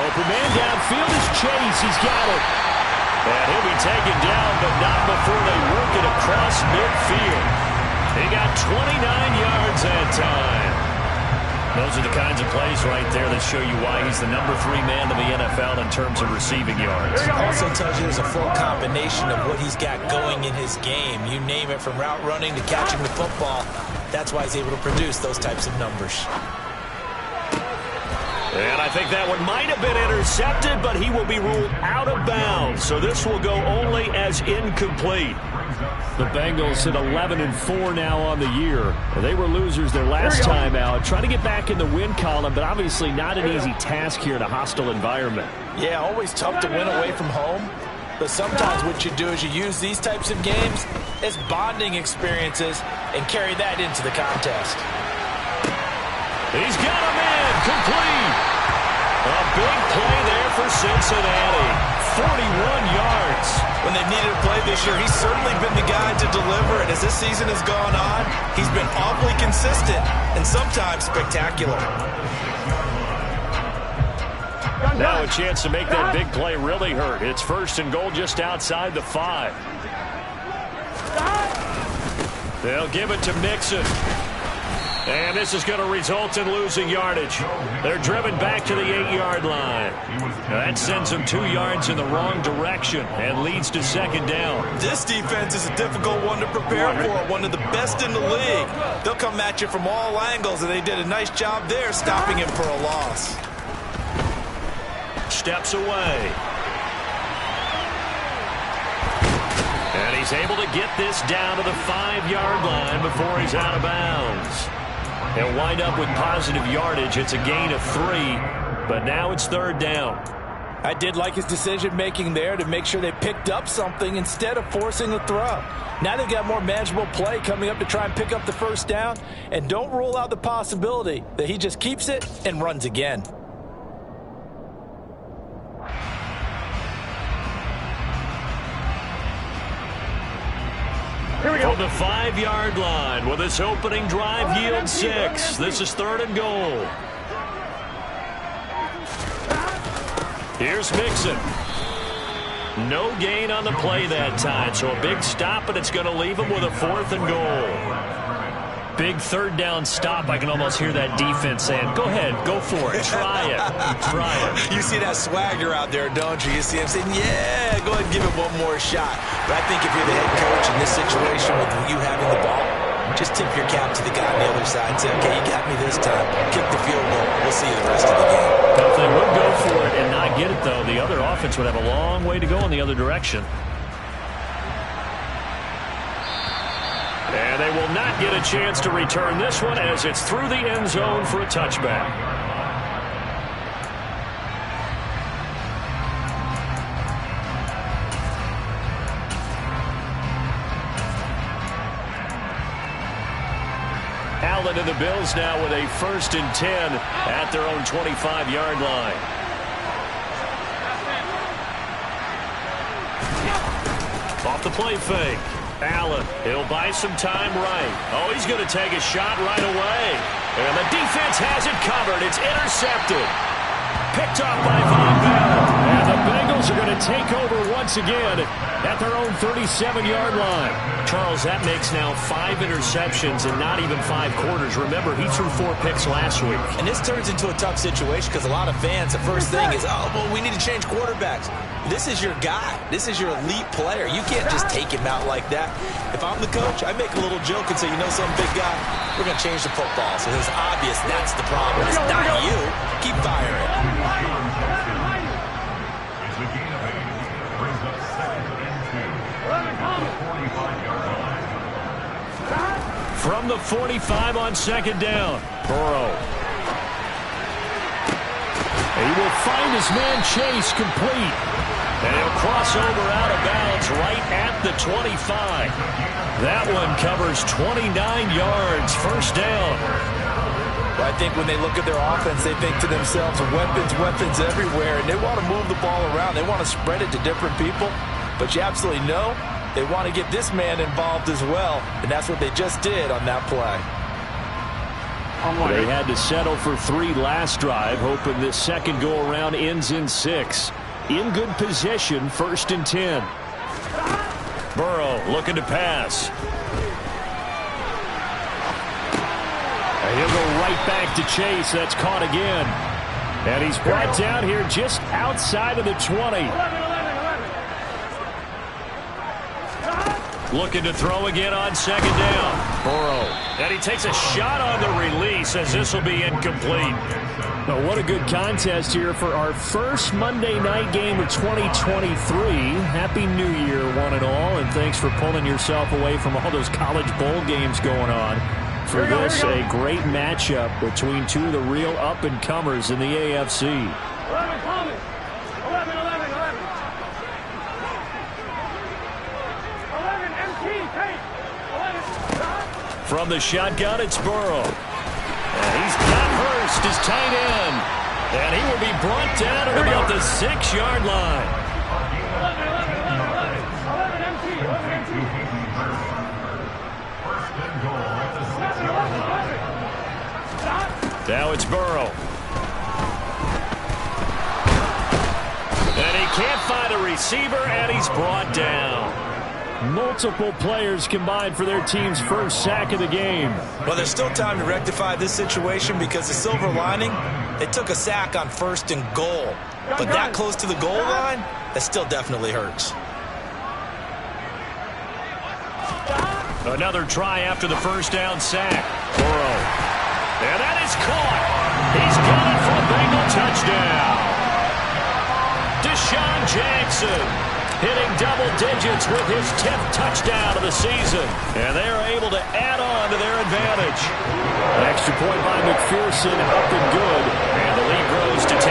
Open man downfield is Chase. He's got it. And he'll be taken down, but not before they work it across midfield. He got 29 yards that time. Those are the kinds of plays right there that show you why he's the number 3 man in the NFL in terms of receiving yards. It also tells you there's a full combination of what he's got going in his game. You name it, from route running to catching the football. That's why he's able to produce those types of numbers. And I think that one might have been intercepted, but he will be ruled out of bounds. So this will go only as incomplete. The Bengals at 11-4 now on the year. They were losers their last time out. Trying to get back in the win column, but obviously not an easy task here in a hostile environment. Yeah, always tough to win away from home. But sometimes what you do is you use these types of games as bonding experiences and carry that into the contest. He's got him in. Complete. A big play there for Cincinnati. 41 yards. When they needed a play this year, he's certainly been the guy to deliver. And as this season has gone on, he's been awfully consistent and sometimes spectacular. Now a chance to make that big play really hurt. It's 1st and goal just outside the 5. They'll give it to Mixon. And this is going to result in losing yardage. They're driven back to the 8-yard line. That sends them 2 yards in the wrong direction and leads to 2nd down. This defense is a difficult one to prepare for, one of the best in the league. They'll come at you from all angles, and they did a nice job there stopping him for a loss. Steps away. And he's able to get this down to the 5-yard line before he's out of bounds. He'll wind up with positive yardage. It's a gain of 3, but now it's 3rd down. I did like his decision-making there to make sure they picked up something instead of forcing the throw. Now they've got more manageable play coming up to try and pick up the 1st down, and don't rule out the possibility that he just keeps it and runs again. Here we go. From the 5-yard line with this opening drive yield 6. This is 3rd and goal. Here's Mixon. No gain on the play that time, so a big stop, and it's going to leave him with a 4th and goal. Big 3rd down stop. I can almost hear that defense saying, go ahead, go for it, try it, try it. You see that swagger out there, don't you? You see him saying, yeah, go ahead and give it one more shot. But I think if you're the head coach in this situation with you having the ball, just tip your cap to the guy on the other side and say, okay, you got me this time. Kick the field goal. We'll see you the rest of the game. If they would go for it and not get it, though, the other offense would have a long way to go in the other direction. And they will not get a chance to return this one as it's through the end zone for a touchback. Allen and the Bills now with a 1st and 10 at their own 25-yard line. Off the play fake. Allen, he'll buy some time right. Oh, he's going to take a shot right away. And the defense has it covered. It's intercepted. Picked off by Von Bell. And the Bengals are going to take over once again at their own 37-yard line. Charles, that makes now 5 interceptions in not even 5 quarters. Remember, he threw 4 picks last week. And this turns into a tough situation because a lot of fans, the first thing is, oh, well, we need to change quarterbacks. This is your guy. This is your elite player. You can't just take him out like that. If I'm the coach, I make a little joke and say, you know, some big guy, we're going to change the football. So it's obvious that's the problem. It's not you. Keep firing. From the 45 on 2nd down, Burrow. He will find his man Chase complete. And he'll cross over out of bounds right at the 25. That one covers 29 yards, 1st down. Well, I think when they look at their offense, they think to themselves, weapons everywhere, and they want to move the ball around. They want to spread it to different people. But you absolutely know they want to get this man involved as well, and that's what they just did on that play. They had to settle for 3 last drive, hoping this second go-around ends in 6. In good position, 1st and 10. Burrow looking to pass. And he'll go right back to Chase. That's caught again. And he's brought down here just outside of the 20. Looking to throw again on 2nd down. Burrow. And he takes a shot on the release as this will be incomplete. Well, what a good contest here for our first Monday night game of 2023. Happy New Year, one and all, and thanks for pulling yourself away from all those college bowl games going on. For this, a great matchup between two of the real up-and-comers in the AFC. 11. From the shotgun, it's Burrow. And he's got Hurst, his tight end. And he will be brought down at about the 6-yard line. 11 MT. Now it's Burrow. And he can't find a receiver, and he's brought down. Multiple players combined for their team's first sack of the game. Well, there's still time to rectify this situation because the silver lining, they took a sack on 1st and goal. But that close to the goal line, that still definitely hurts. Another try after the first down sack. Burrow. And that is caught. He's got it for a Bengal touchdown. Deshaun Jackson hitting double digits with his 10th touchdown of the season. And they are able to add on to their advantage. An extra point by McPherson, up and good. And the lead grows to 10-0.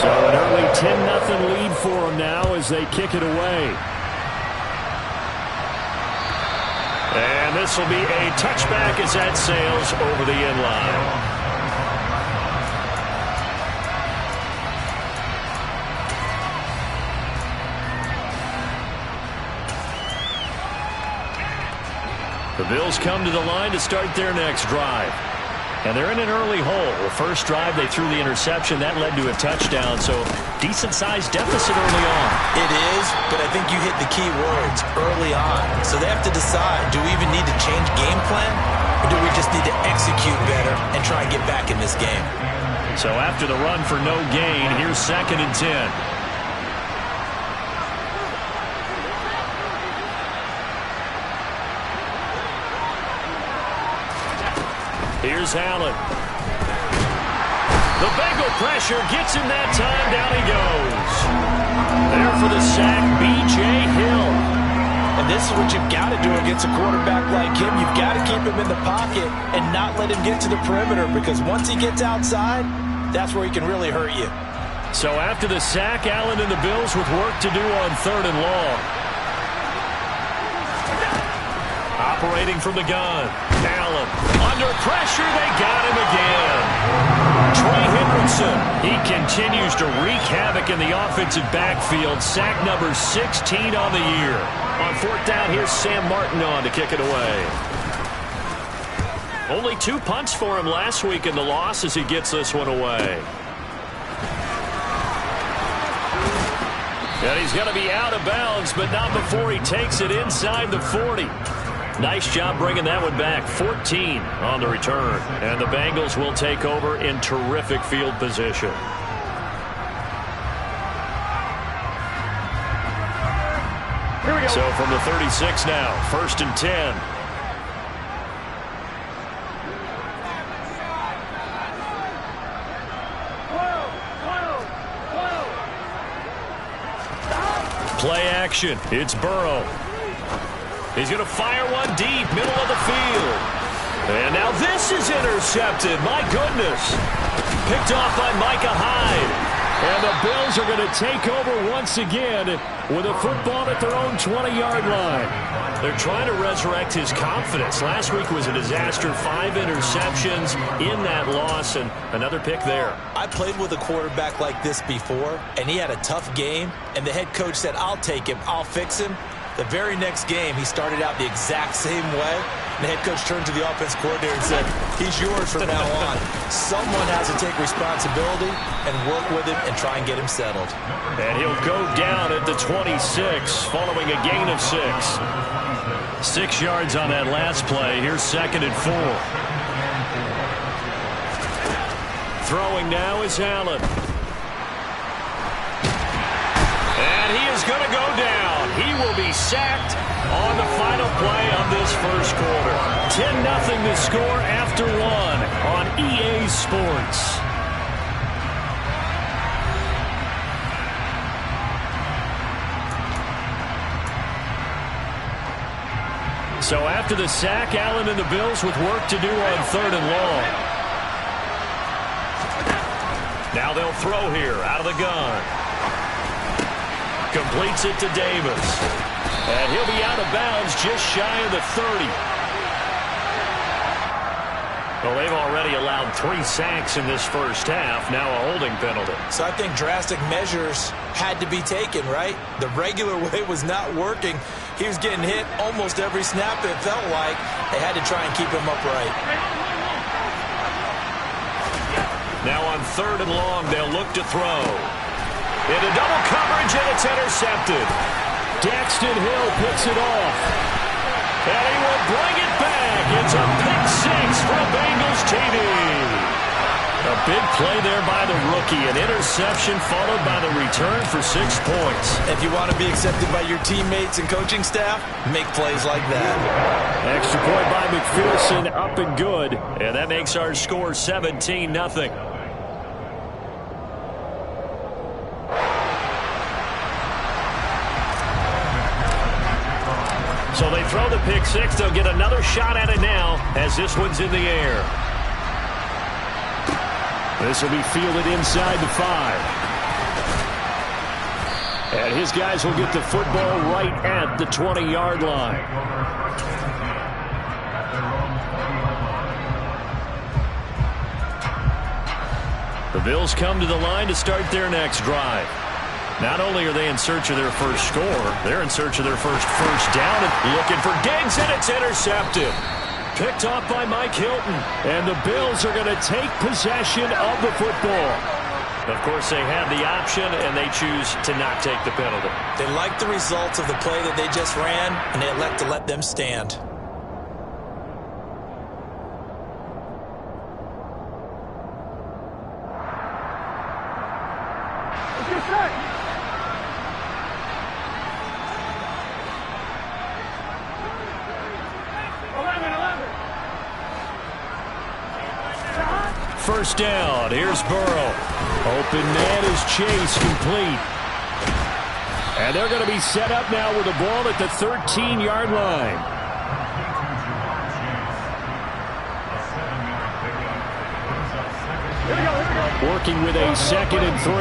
So an early 10-0 lead for them now as they kick it away. And this will be a touchback as that sails over the end line. The Bills come to the line to start their next drive. And they're in an early hole. The first drive, they threw the interception. That led to a touchdown. So, decent-sized deficit early on. It is, but I think you hit the key words, early on. So they have to decide, do we even need to change game plan? Or do we just need to execute better and try and get back in this game? So after the run for no gain, here's 2nd and 10. Here's Allen. The Bengal pressure gets him that time. Down he goes. There for the sack, B.J. Hill. And this is what you've got to do against a quarterback like him. You've got to keep him in the pocket and not let him get to the perimeter, because once he gets outside, that's where he can really hurt you. So after the sack, Allen and the Bills with work to do on 3rd and long. Operating from the gun. Allen under pressure. They got him again. Trey Hendrickson. He continues to wreak havoc in the offensive backfield. Sack number 16 on the year. On 4th down, here's Sam Martin on to kick it away. Only 2 punts for him last week in the loss as he gets this one away. And he's going to be out of bounds, but not before he takes it inside the 40. Nice job bringing that one back. 14 on the return. And the Bengals will take over in terrific field position. Here we go. So from the 36 now, 1st and 10. Play action. It's Burrow. He's going to fire one deep, middle of the field. And now this is intercepted. My goodness. Picked off by Micah Hyde. And the Bills are going to take over once again with a football at their own 20-yard line. They're trying to resurrect his confidence. Last week was a disaster. 5 interceptions in that loss, and another pick there. I played with a quarterback like this before, and he had a tough game, and the head coach said, I'll take him, I'll fix him. The very next game, he started out the exact same way, The head coach turned to the offense coordinator and said, he's yours from now on. Someone has to take responsibility and work with him and try and get him settled. And he'll go down at the 26 following a gain of 6. 6 yards on that last play. Here's 2nd and 4. Throwing now is Allen. And he is going to go down. He will be sacked on the final play of this first quarter. 10-0 the score after 1 on EA Sports. So after the sack, Allen and the Bills with work to do on 3rd and long. Now they'll throw here out of the gun. Completes it to Davis. And he'll be out of bounds just shy of the 30. Well, they've already allowed 3 sacks in this first half. Now a holding penalty. So I think drastic measures had to be taken, right? The regular way was not working. He was getting hit almost every snap, it felt like. They had to try and keep him upright. Now on 3rd and long, they'll look to throw. Into double coverage, and it's intercepted. Daxton Hill picks it off. And he will bring it back. It's a pick 6 from Bengals TV. A big play there by the rookie. An interception followed by the return for 6 points. If you want to be accepted by your teammates and coaching staff, make plays like that. Extra point by McPherson, up and good. And that makes our score 17-0. So they throw the pick 6. They'll get another shot at it now as this one's in the air. This will be fielded inside the 5. And his guys will get the football right at the 20-yard line. The Bills come to the line to start their next drive. Not only are they in search of their first score, they're in search of their first down. And looking for Diggs, and it's intercepted. Picked off by Mike Hilton. And the Bills are going to take possession of the football. Of course, they have the option, and they choose to not take the penalty. They like the results of the play that they just ran, and they elect to let them stand. First down. Here's Burrow. Open man is Chase, complete. And they're going to be set up now with the ball at the 13-yard line. Working with a 2nd and 3.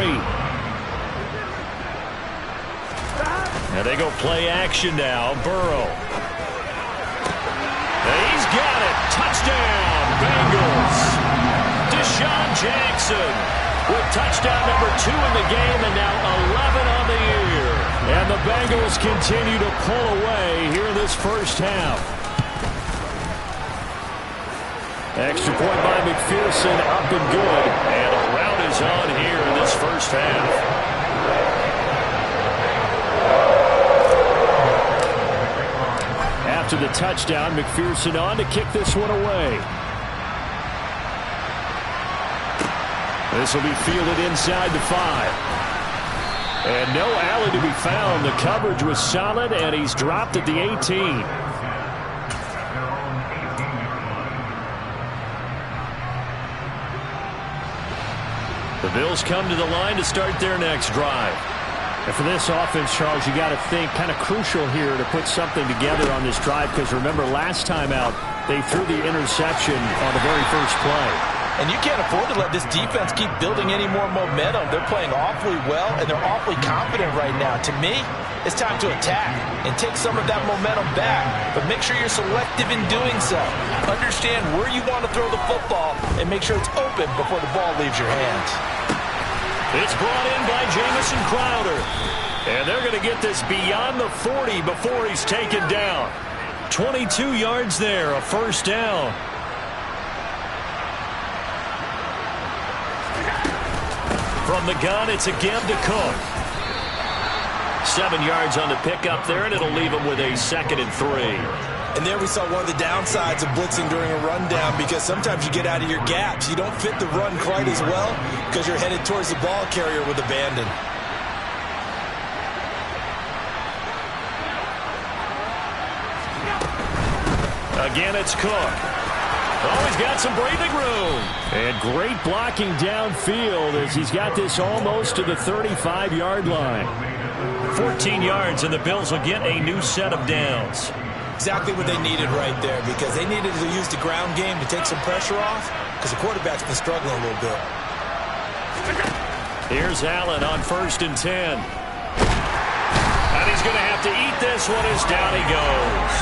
And they go play action now. Burrow. And he's got it. Touchdown, Bengals. Deshaun Jackson with touchdown number 2 in the game, and now 11 on the year. And the Bengals continue to pull away here in this first half. Extra point by McPherson, up and good. And a rout is on here in this first half. After the touchdown, McPherson on to kick this one away. This will be fielded inside the 5. And no Allen to be found. The coverage was solid, and he's dropped at the 18. The Bills come to the line to start their next drive. And for this offense, Charles, you got to think kind of crucial here to put something together on this drive, because remember last time out, they threw the interception on the very first play. And you can't afford to let this defense keep building any more momentum. They're playing awfully well, and they're awfully confident right now. To me, it's time to attack and take some of that momentum back. But make sure you're selective in doing so. Understand where you want to throw the football and make sure it's open before the ball leaves your hands. It's brought in by Jamison Crowder. And they're going to get this beyond the 40 before he's taken down. 22 yards there, a first down. From the gun, it's a give to Cook. 7 yards on the pickup there, and it'll leave him with a 2nd and 3. And there we saw one of the downsides of blitzing during a rundown, because sometimes you get out of your gaps. You don't fit the run quite as well because you're headed towards the ball carrier with abandon. Again, it's Cook. Oh, he's got some breathing room. And great blocking downfield as he's got this almost to the 35-yard line. 14 yards, and the Bills will get a new set of downs. Exactly what they needed right there, because they needed to use the ground game to take some pressure off, because the quarterback's been struggling a little bit. Here's Allen on 1st and 10. And he's going to have to eat this one as down he goes.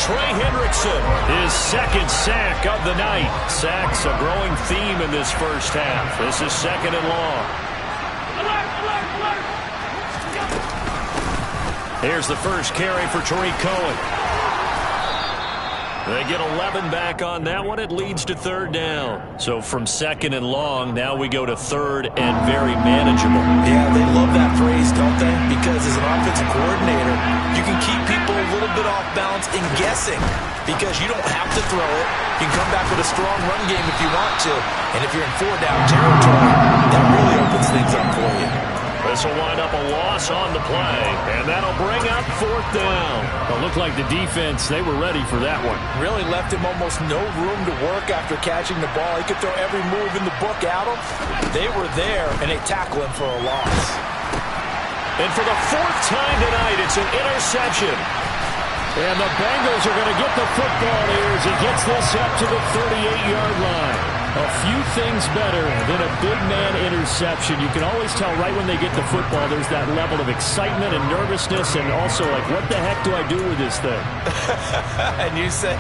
Trey Hendrickson, his 2nd sack of the night. Sacks a growing theme in this first half. This is 2nd and long. Here's the first carry for Tariq Cohen. They get 11 back on that one. It leads to 3rd down. So from 2nd and long, now we go to 3rd and very manageable. Yeah, they love that phrase, don't they? Because as an offensive coordinator, you can keep people a little bit off balance in guessing, because you don't have to throw it. You can come back with a strong run game if you want to. And if you're in 4-down territory, that really opens things up for you. This will wind up a loss on the play, and that'll bring up 4th down. It looked like the defense, they were ready for that one. Really left him almost no room to work after catching the ball. He could throw every move in the book at him. They were there, and they tackle him for a loss. And for the 4th time tonight, it's an interception. And the Bengals are going to get the football here as he gets this up to the 38-yard line. A few things better than a big man interception. You can always tell right when they get the football, there's that level of excitement and nervousness, and also like, what the heck do I do with this thing? And you say,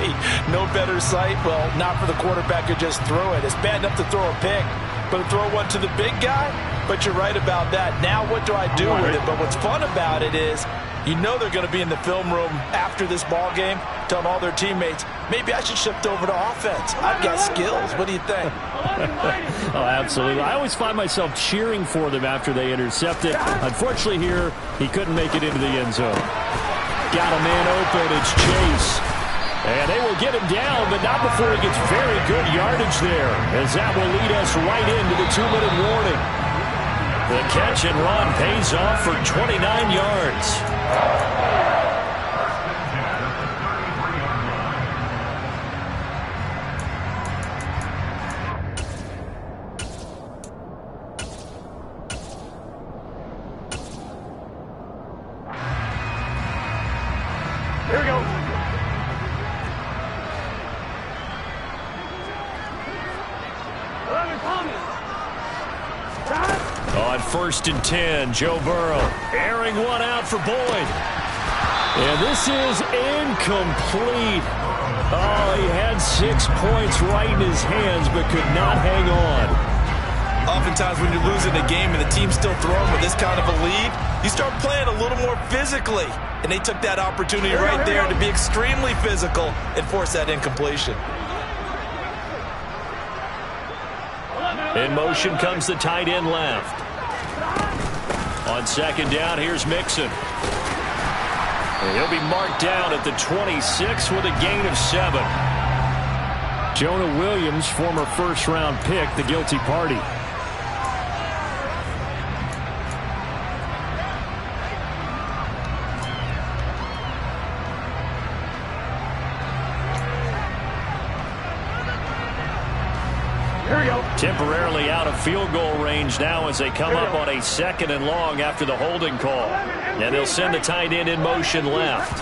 no better sight? Well, not for the quarterback who just threw it. It's bad enough to throw a pick, but to throw one to the big guy? But you're right about that. Now what do I do with it? But what's fun about it is, you know they're going to be in the film room after this ball game, telling all their teammates, maybe I should shift over to offense. I've got skills. What do you think? Oh, absolutely. I always find myself cheering for them after they intercept it. Unfortunately here, he couldn't make it into the end zone. Got a man open. It's Chase. And they will get him down, but not before he gets very good yardage there, as that will lead us right into the 2-minute warning. The catch and run pays off for 29 yards. Here we go. On 1st and 10, Joe Burrow airing one out for Boyd. And this is incomplete. Oh, he had 6 points right in his hands but could not hang on. Oftentimes when you're losing a game and the team's still throwing with this kind of a lead, you start playing a little more physically. And they took that opportunity right there to be extremely physical and force that incompletion. In motion comes the tight end left. On 2nd down, here's Mixon. And he'll be marked down at the 26 with a gain of 7. Jonah Williams, former first-round pick, the guilty party. Temporarily out of field goal range now as they come up on a 2nd and long after the holding call. And they'll send the tight end in motion left.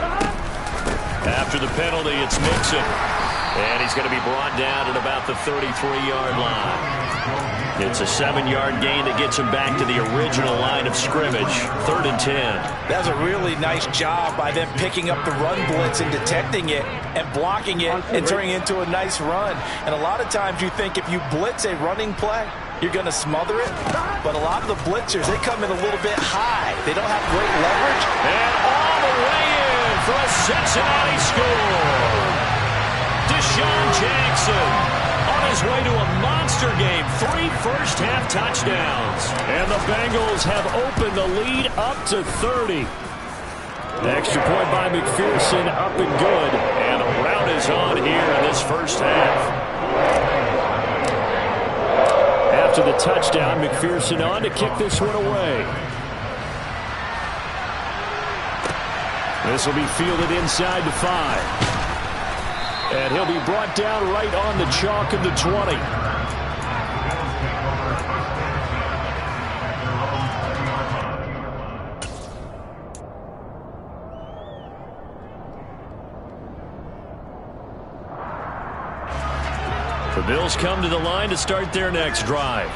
After the penalty, it's Mixon. And he's going to be brought down at about the 33-yard line. It's a 7-yard gain that gets him back to the original line of scrimmage. 3rd and 10. That was a really nice job by them picking up the run blitz and detecting it and blocking it and turning it into a nice run. And a lot of times you think if you blitz a running play, you're going to smother it. But a lot of the blitzers, they come in a little bit high. They don't have great leverage. And all the way in for a Cincinnati score. Deshaun Jackson on his way to a monster game. 3 first-half touchdowns. And the Bengals have opened the lead up to 30. The extra point by McPherson up and good. And a rout is on here in this first half. After the touchdown, McPherson on to kick this one away. This will be fielded inside the 5. And he'll be brought down right on the chalk of the 20. The Bills come to the line to start their next drive.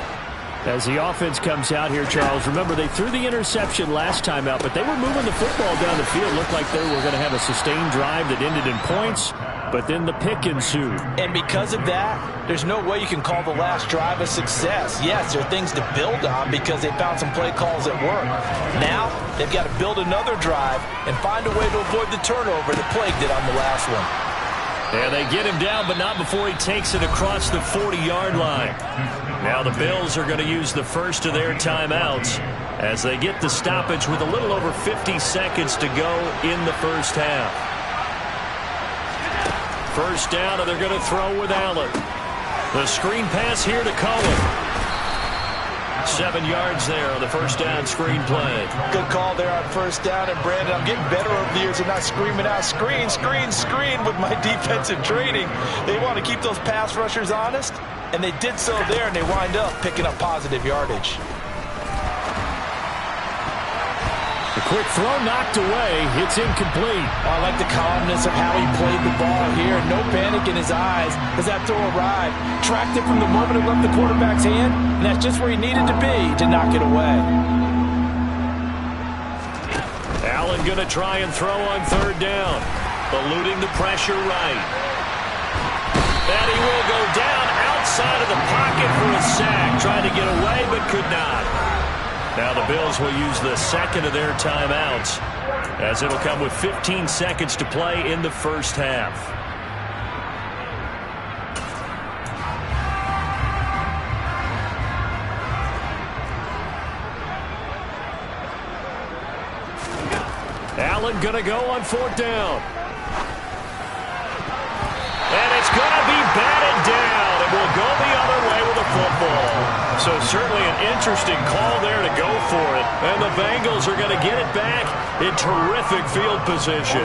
As the offense comes out here, Charles, remember they threw the interception last time out, but they were moving the football down the field. Looked like they were going to have a sustained drive that ended in points, but then the pick ensued. And because of that, there's no way you can call the last drive a success. Yes, there are things to build on because they found some play calls that work. Now, they've got to build another drive and find a way to avoid the turnover that plagued it on the last one. And they get him down, but not before he takes it across the 40-yard line. Now the Bills are going to use the first of their timeouts as they get the stoppage with a little over 50 seconds to go in the first half. First down, and they're going to throw with Allen. The screen pass here to Cohen. 7 yards there on the first down screen play. Good call there on first down. And, Brandon, I'm getting better over the years and not screaming out, screen, screen, screen with my defensive training. They want to keep those pass rushers honest, and they did so there, and they wind up picking up positive yardage. The quick throw knocked away. It's incomplete. I like the calmness of how he played the ball here. No panic in his eyes as that throw arrived. Tracked it from the moment it left the quarterback's hand, and that's just where he needed to be to knock it away. Allen going to try and throw on third down. Eluding the pressure right. And he will go down outside of the pocket for a sack. Trying to get away, but could not. Now the Bills will use the second of their timeouts as it'll come with 15 seconds to play in the first half. Allen going to go on fourth down. And it's going to be batted down. It will go the other way with the football. So certainly an interesting call there to go for it. And the Bengals are going to get it back in terrific field position.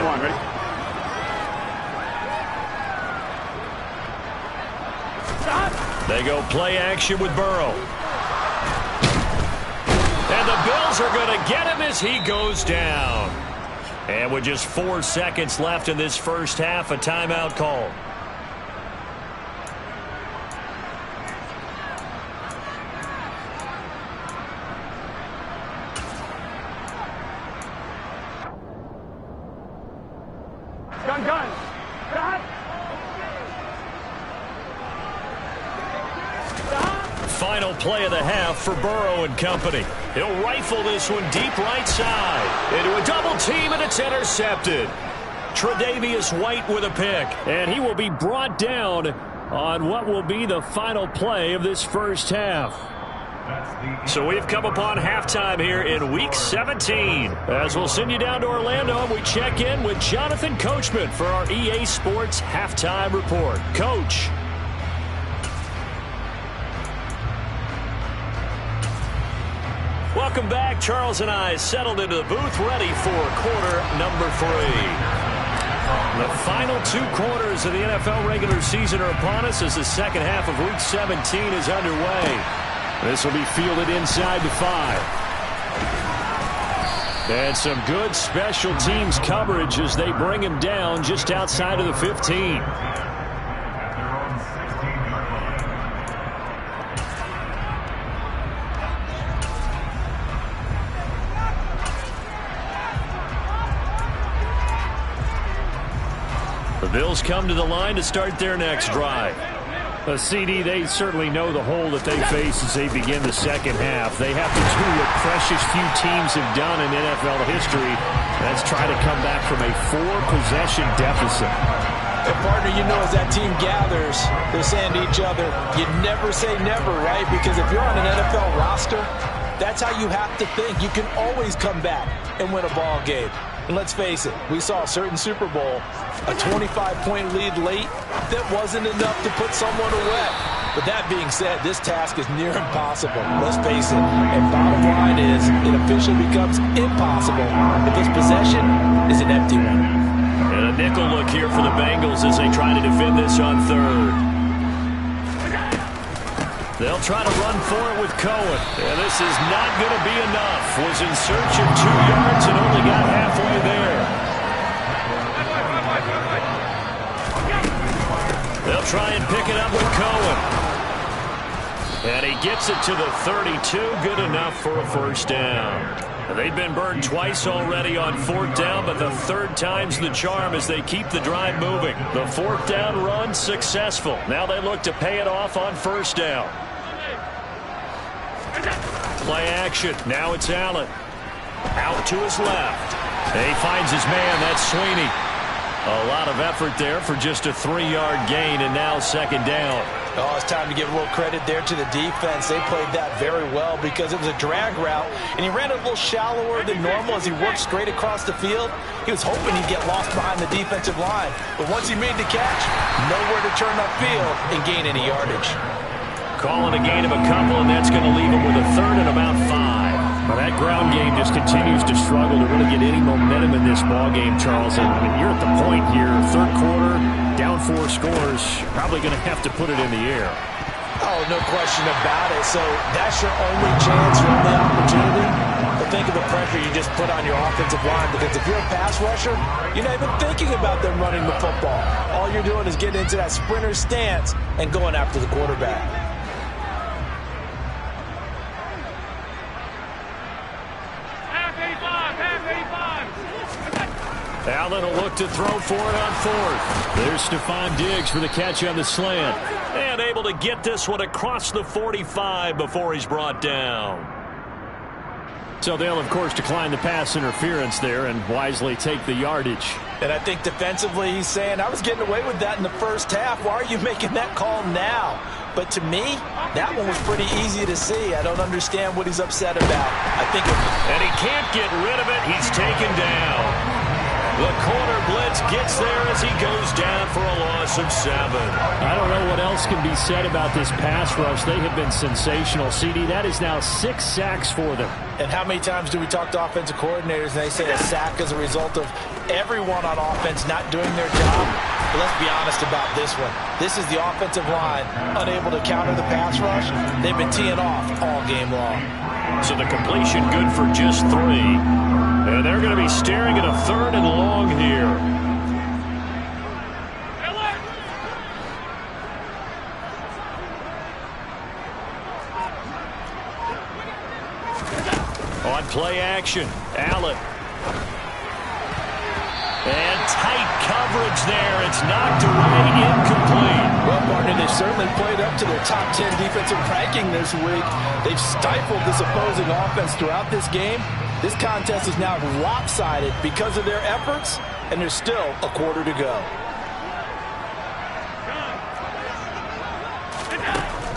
They go play action with Burrow. And the Bills are going to get him as he goes down. And with just 4 seconds left in this first half, a timeout call. Final play of the half for Burrow and company. He'll rifle this one deep right side. Into a double team, and it's intercepted. Tre'Davious White with a pick. And he will be brought down on what will be the final play of this first half. So we've come upon halftime here in Week 17. As we'll send you down to Orlando, and we check in with Jonathan Coachman for our EA Sports Halftime Report. Coach. Welcome back. Charles and I settled into the booth, ready for quarter number 3. The final 2 quarters of the NFL regular season are upon us as the second half of Week 17 is underway. This will be fielded inside the 5. And some good special teams coverage as they bring him down just outside of the 15. The Bills come to the line to start their next drive. CD, they certainly know the hole that they face as they begin the second half. They have to do what precious few teams have done in NFL history. That's try to come back from a 4-possession deficit. And partner, you know, as that team gathers, they're saying to each other, you never say never, right? Because if you're on an NFL roster, that's how you have to think. You can always come back and win a ball game. And let's face it, we saw a certain Super Bowl, a 25-point lead late, that wasn't enough to put someone away. But that being said, this task is near impossible. Let's face it. And bottom line is, it officially becomes impossible if this possession is an empty one. And a nickel look here for the Bengals as they try to defend this on third. They'll try to run for it with Cohen. And this is not going to be enough. Was in search of 2 yards and only got halfway there. They'll try and pick it up with Cohen. And he gets it to the 32. Good enough for a first down. They've been burned twice already on 4th down, but the 3rd time's the charm as they keep the drive moving. The 4th down run successful. Now they look to pay it off on 1st down. Play action. Now it's Allen. Out to his left. He finds his man. That's Sweeney. A lot of effort there for just a 3-yard gain, and now 2nd down. Oh, it's time to give a little credit there to the defense. They played that very well because it was a drag route, and he ran a little shallower than normal as he worked straight across the field. He was hoping he'd get lost behind the defensive line, but once he made the catch, nowhere to turn upfield and gain any yardage. Calling a gain of a couple, and that's going to leave him with a 3rd and about 5. Well, that ground game just continues to struggle to really get any momentum in this ball game, Charles. And you're at the point here, 3rd quarter, down 4 scores, probably going to have to put it in the air. Oh, no question about it. So that's your only chance, your only opportunity. But think of the pressure you just put on your offensive line, because if you're a pass rusher, you're not even thinking about them running the football. All you're doing is getting into that sprinter stance and going after the quarterback. Allen will look to throw for it on 4th. There's Stephon Diggs for the catch on the slant. And able to get this one across the 45 before he's brought down. So they'll, of course, decline the pass interference there and wisely take the yardage. And I think defensively he's saying, I was getting away with that in the first half. Why are you making that call now? But to me, that one was pretty easy to see. I don't understand what he's upset about. And he can't get rid of it. He's taken down. The corner blitz gets there as he goes down for a loss of 7. I don't know what else can be said about this pass rush. They have been sensational. CD, that is now 6 sacks for them. And how many times do we talk to offensive coordinators and they say a sack is a result of everyone on offense not doing their job? But let's be honest about this one. This is the offensive line unable to counter the pass rush. They've been teeing off all game long. So the completion good for just 3. And they're going to be staring at a 3rd and long here. On play action, Allen. And tight coverage there. It's knocked away, incomplete. Well, partner, they've certainly played up to their top 10 defensive ranking this week. They've stifled this opposing offense throughout this game. This contest is now lopsided because of their efforts, and there's still a quarter to go.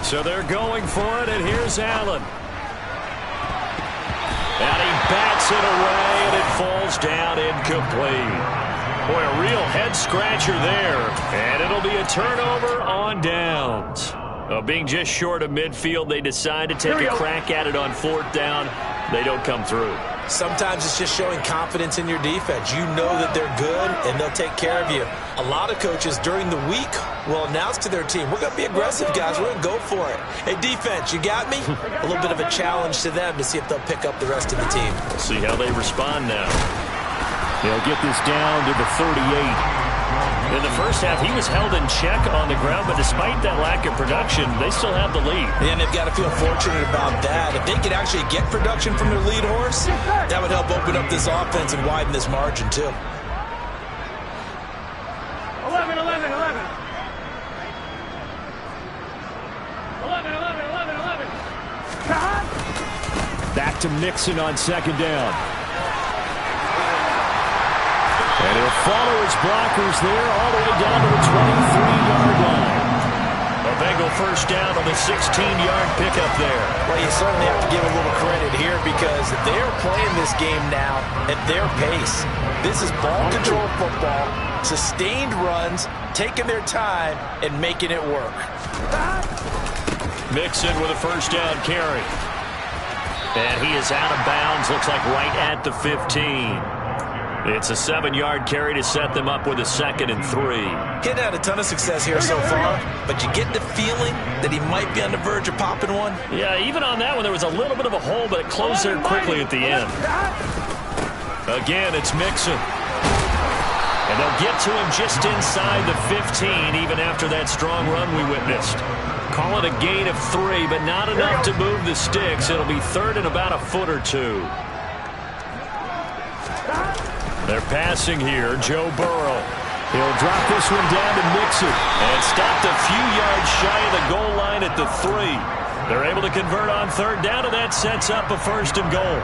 So they're going for it, and here's Allen. And he bats it away, and it falls down incomplete. Boy, a real head-scratcher there. And it'll be a turnover on downs. Being just short of midfield, they decide to take a crack at it on 4th down. They don't come through. Sometimes it's just showing confidence in your defense. You know that they're good, and they'll take care of you. A lot of coaches during the week will announce to their team, we're going to be aggressive, guys. We're going to go for it. Hey, defense, you got me? A little bit of a challenge to them to see if they'll pick up the rest of the team. We'll see how they respond now. They'll get this down to the 38. In the first half, he was held in check on the ground, but despite that lack of production, they still have the lead. And they've got to feel fortunate about that. If they could actually get production from their lead horse, that would help open up this offense and widen this margin, too. 11. Back to Mixon on second down. And he'll follow his blockers there all the way down to the 23-yard line. A Bengal first down on the 16-yard pickup there. Well, you certainly have to give a little credit here because they're playing this game now at their pace. This is ball control football, sustained runs, taking their time, and making it work. Mixon with a first down carry. And he is out of bounds, looks like right at the 15. It's a 7-yard carry to set them up with a 2nd and 3. He's had a ton of success here so far, but you get the feeling that he might be on the verge of popping one. Yeah, even on that one, there was a little bit of a hole, but it closed there quickly at the end. Again, it's Mixon. And they'll get to him just inside the 15, even after that strong run we witnessed. Call it a gain of 3, but not enough to move the sticks. It'll be 3rd and about a foot or 2. They're passing here. Joe Burrow. He'll drop this one down to Mixon. And stopped a few yards shy of the goal line at the 3. They're able to convert on 3rd down, and that sets up a 1st and goal.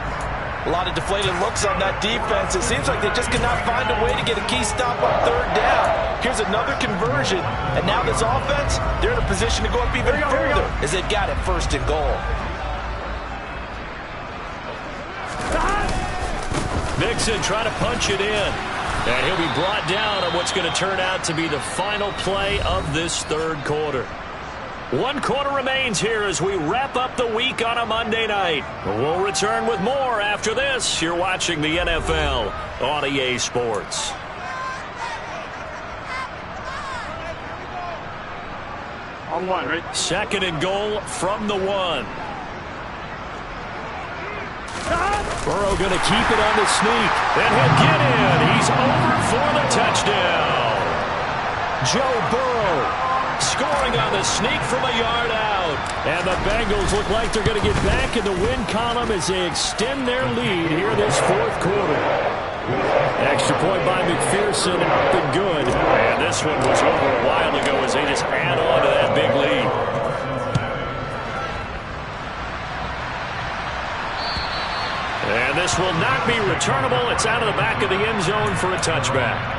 A lot of deflated looks on that defense. It seems like they just cannot find a way to get a key stop on 3rd down. Here's another conversion. And now this offense, they're in a position to go up even further as they've got it 1st and goal. Mixon trying to punch it in. And he'll be brought down on what's going to turn out to be the final play of this 3rd quarter. 1 quarter remains here as we wrap up the week on a Monday night. We'll return with more after this. You're watching the NFL on EA Sports. On 1, right? 2nd and goal from the 1. Burrow going to keep it on the sneak. And he'll get in. He's over for the touchdown. Joe Burrow scoring on the sneak from a yard out. And the Bengals look like they're going to get back in the win column as they extend their lead here this 4th quarter. Extra point by McPherson, up and good. And this one was over a while ago as they just add on to that big lead. And this will not be returnable. It's out of the back of the end zone for a touchback.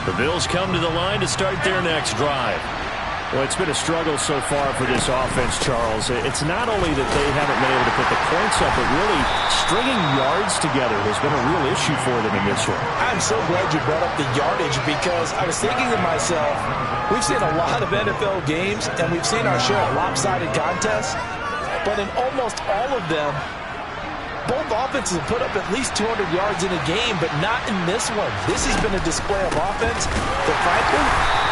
The Bills come to the line to start their next drive. Well, it's been a struggle so far for this offense, Charles. It's not only that they haven't been able to put the points up, but really stringing yards together has been a real issue for them in this one. I'm so glad you brought up the yardage because I was thinking to myself, we've seen a lot of NFL games and we've seen our share of lopsided contests, but in almost all of them, both offenses have put up at least 200 yards in a game, but not in this one. This has been a display of offense that, frankly,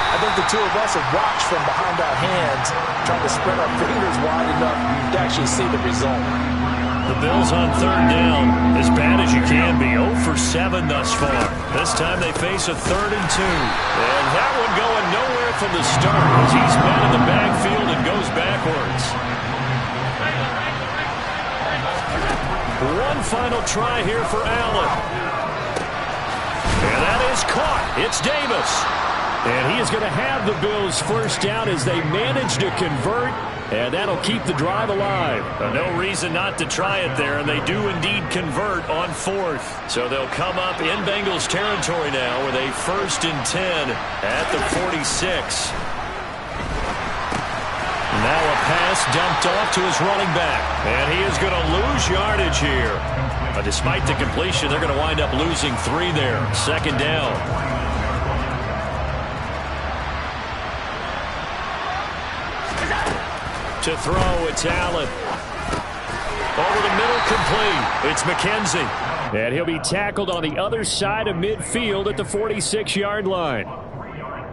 I think the two of us have watched from behind our hands, trying to spread our fingers wide enough to actually see the result. The Bills on 3rd down, as bad as you can be, 0 for 7 thus far. This time they face a 3rd and 2. And that one going nowhere from the start as he's met in the backfield and goes backwards. One final try here for Allen. And that is caught. It's Davis. And he is going to have the Bills first down as they manage to convert. And that'll keep the drive alive. No reason not to try it there, and they do indeed convert on 4th. So they'll come up in Bengals territory now with a 1st and 10 at the 46. Now a pass dumped off to his running back. And he is going to lose yardage here. But despite the completion, they're going to wind up losing 3 there. 2nd down. To throw, it's Allen. Over the middle, complete. It's McKenzie. And he'll be tackled on the other side of midfield at the 46-yard line.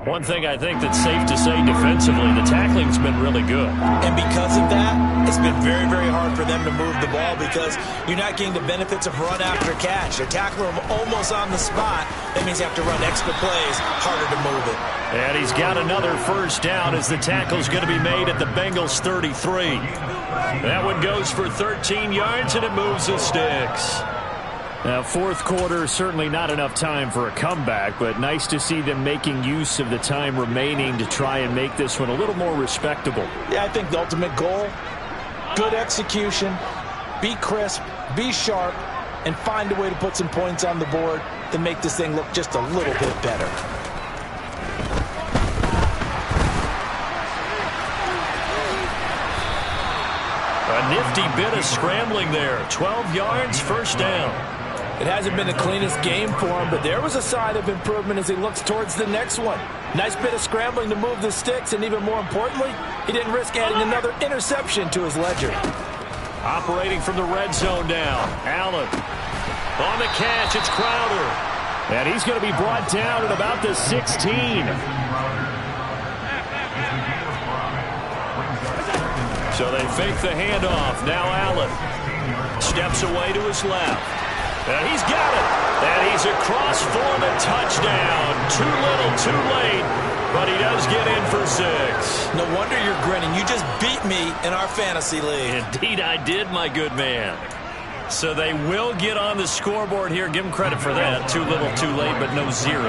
One thing I think that's safe to say defensively, the tackling's been really good. And because of that, it's been very, very hard for them to move the ball because you're not getting the benefits of run after catch. They're tackling them almost on the spot. That means you have to run extra plays, harder to move it. And he's got another first down as the tackle's going to be made at the Bengals 33. That one goes for 13 yards, and it moves the sticks. Now, fourth quarter, certainly not enough time for a comeback, but nice to see them making use of the time remaining to try and make this one a little more respectable. Yeah, I think the ultimate goal, good execution, be crisp, be sharp, and find a way to put some points on the board to make this thing look just a little bit better. A nifty bit of scrambling there. 12 yards, first down. It hasn't been the cleanest game for him, but there was a sign of improvement as he looks towards the next one. Nice bit of scrambling to move the sticks, and even more importantly, he didn't risk adding another interception to his ledger. Operating from the red zone now. Allen. On the catch, it's Crowder. And he's going to be brought down at about the 16. So they fake the handoff. Now Allen steps away to his left. And he's got it. And he's across for the touchdown. Too little, too late. But he does get in for 6. No wonder you're grinning. You just beat me in our fantasy league. Indeed I did, my good man. So they will get on the scoreboard here. Give them credit for that. Too little, too late, but no 0.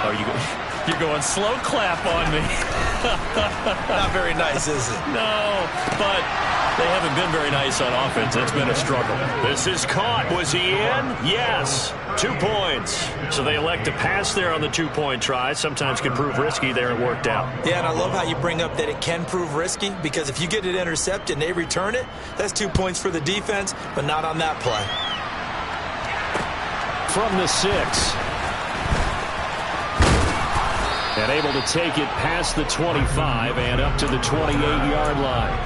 Oh, you're going slow clap on me. Not very nice, is it? No, but they haven't been very nice on offense. It's been a struggle. This is caught. Was he in? Yes. 2 points. So they elect to pass there on the 2-point try. Sometimes can prove risky. There it worked out. Yeah, and I love how you bring up that it can prove risky because if you get it intercepted and they return it, that's 2 points for the defense, but not on that play. From the 6. And able to take it past the 25 and up to the 28-yard line.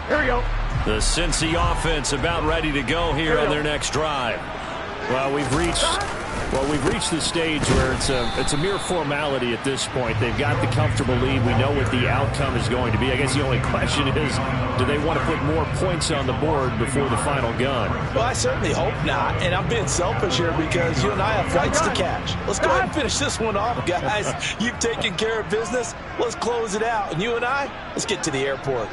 Here we go. The Cincy offense about ready to go here on their next drive. Well, we've reached the stage where it's a mere formality at this point. They've got the comfortable lead. We know what the outcome is going to be. I guess the only question is, do they want to put more points on the board before the final gun? Well, I certainly hope not. And I'm being selfish here because you and I have flights to catch. Let's go ahead and finish this one off, guys. You've taken care of business. Let's close it out. And you and I, let's get to the airport.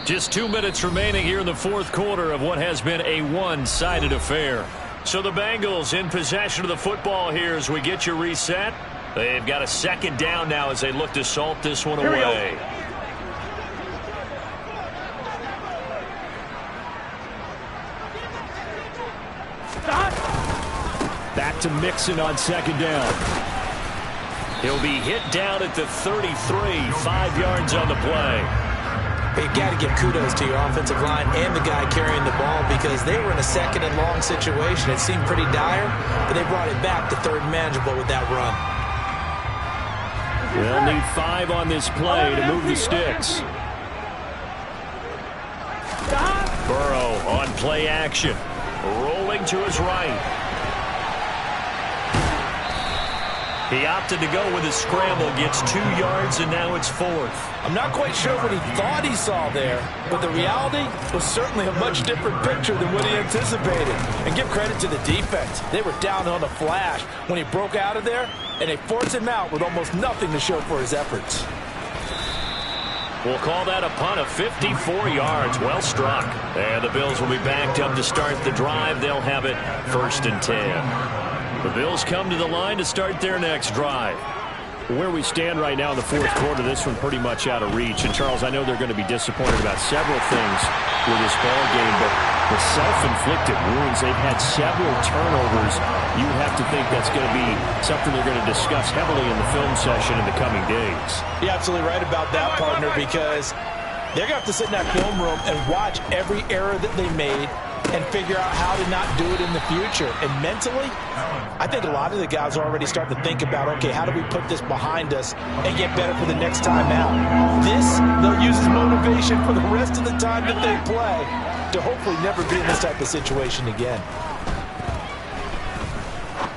Just 2 minutes remaining here in the fourth quarter of what has been a one-sided affair. So the Bengals in possession of the football here as we get you reset. They've got a second down now as they look to salt this one away. Back to Mixon on second down. He'll be hit down at the 33, 5 yards on the play. But you got to give kudos to your offensive line and the guy carrying the ball because they were in a second and long situation. It seemed pretty dire, but they brought it back to third manageable with that run. They'll need 5 on this play to move the sticks. Burrow on play action. Rolling to his right. He opted to go with a scramble, gets 2 yards, and now it's 4th. I'm not quite sure what he thought he saw there, but the reality was certainly a much different picture than what he anticipated. And give credit to the defense. They were down on the flash when he broke out of there, and they forced him out with almost nothing to show for his efforts. We'll call that a punt of 54 yards. Well struck. And the Bills will be backed up to start the drive. They'll have it 1st and 10. The Bills come to the line to start their next drive. Where we stand right now in the fourth quarter, this one pretty much out of reach. And, Charles, I know they're going to be disappointed about several things with this ball game, but the self-inflicted wounds, they've had several turnovers. You have to think that's going to be something they're going to discuss heavily in the film session in the coming days. You're absolutely right about that, partner, because they're going to have to sit in that film room and watch every error that they made and figure out how to not do it in the future. And mentally, I think a lot of the guys are already starting to think about, okay, how do we put this behind us and get better for the next time out? This, they'll use as motivation for the rest of the time that they play. to hopefully never be in this type of situation again.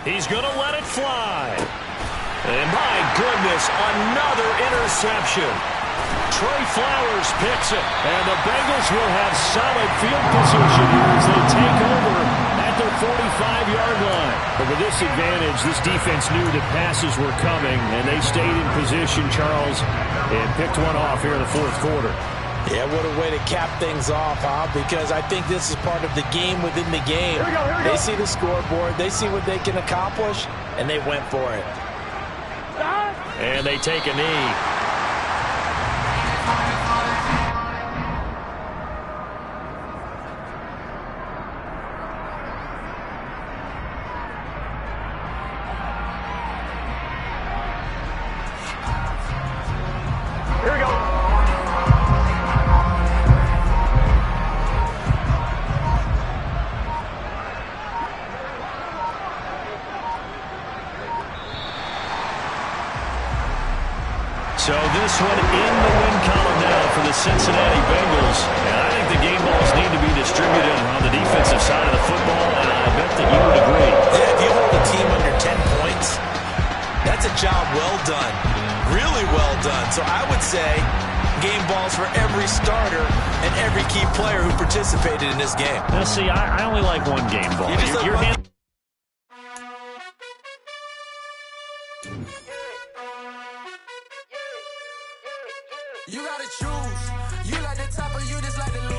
He's going to let it fly. And my goodness, another interception. Trey Flowers picks it, and the Bengals will have solid field position here as they take over at their 45-yard line. But with this advantage, this defense knew that passes were coming, and they stayed in position, Charles, and picked one off here in the fourth quarter. Yeah, what a way to cap things off, huh? Because I think this is part of the game within the game. Here we go. They see the scoreboard, they see what they can accomplish, and they went for it. And they take a knee. Here we go. So this one in the win column now for the Cincinnati Bengals. And I think the game balls need to be distributed on the defensive side of the football, and I bet that you would agree. Yeah, if you hold a team under 10 points, that's a job well done. Really well done. So I would say game balls for every starter and every key player who participated in this game. Now, see, I only like one game ball. You just like Your one- hand. You gotta choose. You like the top or you just like the